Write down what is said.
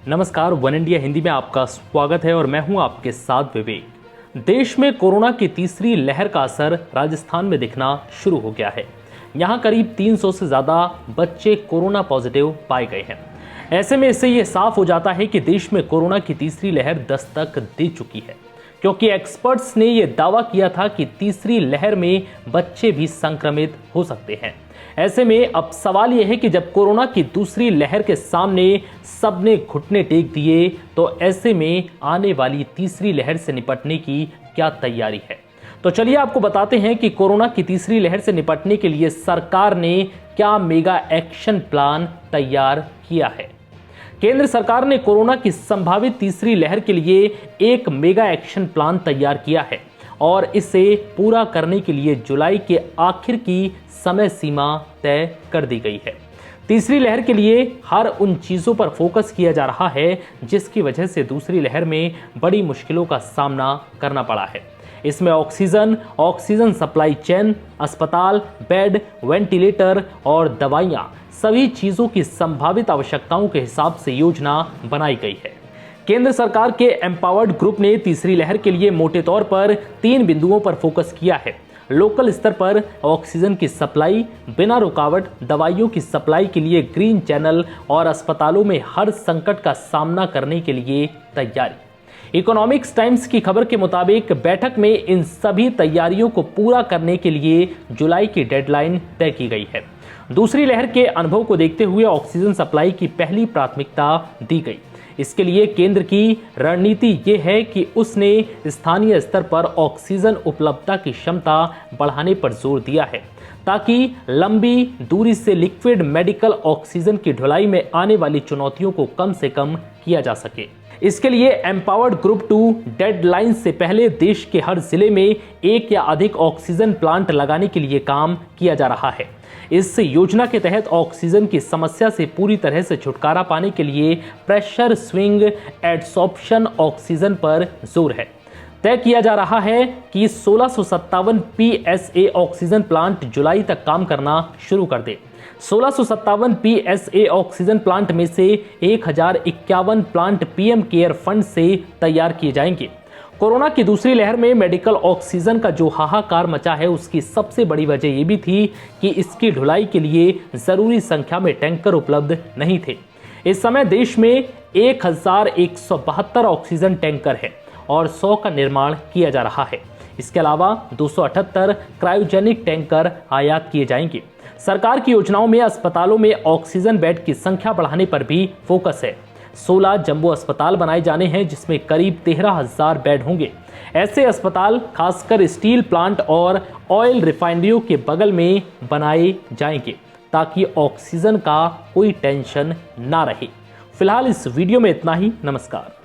नमस्कार, one India Hindi में आपका स्वागत है और मैं हूं आपके साथ विवेक। देश में कोरोना की तीसरी लहर का असर राजस्थान में दिखना शुरू हो गया है। यहां करीब 300 से ज्यादा बच्चे कोरोना पॉजिटिव पाए गए हैं। ऐसे में इससे यह साफ हो जाता है कि देश में कोरोना की तीसरी लहर दस्तक दे चुकी है, क्योंकि एक्सपर्ट्स ने यह दावा किया था कि तीसरी लहर में बच्चे भी संक्रमित हो सकते हैं। ऐसे में अब सवाल यह है कि जब कोरोना की दूसरी लहर के सामने सबने घुटने टेक दिए, तो ऐसे में आने वाली तीसरी लहर से निपटने की क्या तैयारी है। तो चलिए आपको बताते हैं कि कोरोना की तीसरी लहर से निपटने के लिए सरकार ने क्या मेगा एक्शन प्लान तैयार किया है। केंद्र सरकार ने कोरोना की संभावित तीसरी लहर के लिए एक मेगा एक्शन प्लान तैयार किया है और इसे पूरा करने के लिए जुलाई के आखिर की समय सीमा तय कर दी गई है। तीसरी लहर के लिए हर उन चीजों पर फोकस किया जा रहा है जिसकी वजह से दूसरी लहर में बड़ी मुश्किलों का सामना करना पड़ा है। इसमें ऑक्सीजन सप्लाई चेन, अस्पताल, बेड, वेंटिलेटर और दवाइयां, सभी चीजों की संभावित आवश्यकताओं के हिसाब से योजना बनाई गई है। केंद्र सरकार के एम्पावर्ड ग्रुप ने तीसरी लहर के लिए मोटे तौर पर 3 बिंदुओं पर फोकस किया है। लोकल स्तर पर ऑक्सीजन की सप्लाई, बिना रुकावट दवाइयों की सप्लाई के लिए ग्रीन चैनल और अस्पतालों में हर संकट का सामना करने के लिए तैयारी। इकोनॉमिक्स टाइम्स की खबर के मुताबिक बैठक में इन सभी तैयारियों को पूरा करने के लिए जुलाई की डेडलाइन तय की गई है। दूसरी लहर के अनुभव को देखते हुए ऑक्सीजन सप्लाई की पहली प्राथमिकता दी गई। इसके लिए केंद्र की रणनीति ये है कि उसने स्थानीय स्तर पर ऑक्सीजन उपलब्धता की क्षमता बढ़ाने पर जोर दिया है, ताकि लंबी दूरी से लिक्विड मेडिकल ऑक्सीजन की ढुलाई में आने वाली चुनौतियों को कम से कम किया जा सके। इसके लिए एम्पावर्ड ग्रुप 2 डेडलाइन से पहले देश के हर जिले में एक या अधिक ऑक्सीजन प्लांट लगाने के लिए काम किया जा रहा है। इस योजना के तहत ऑक्सीजन की समस्या से पूरी तरह से छुटकारा पाने के लिए प्रेशर स्विंग एडसॉर्प्शन ऑक्सीजन पर जोर है। तय किया जा रहा है कि 1657 PSA ऑक्सीजन प्लांट जुलाई तक काम करना शुरू कर दे। 1657 PSA ऑक्सीजन प्लांट में से 1051 प्लांट PM केयर फंड से तैयार किए जाएंगे। कोरोना की दूसरी लहर में मेडिकल ऑक्सीजन का जो हाहाकार मचा है, उसकी सबसे बड़ी वजह यह भी थी कि इसकी ढुलाई के लिए जरूरी संख्या में टैंकर उपलब्ध नहीं थे। इस समय देश में 1172 ऑक्सीजन टैंकर है और 100 का निर्माण किया जा रहा है। इसके अलावा 278 क्रायोजेनिक टैंकर आयात किए जाएंगे। सरकार की योजनाओं में अस्पतालों में ऑक्सीजन बेड की संख्या बढ़ाने पर भी फोकस है। 16 जंबो अस्पताल बनाए जाने हैं, जिसमें करीब 13,000 बेड होंगे। ऐसे अस्पताल खासकर स्टील प्लांट और ऑयल रिफाइनरियों के बगल में बनाए जाएंगे, ताकि ऑक्सीजन का कोई टेंशन ना रहे। फिलहाल इस वीडियो में इतना ही। नमस्कार।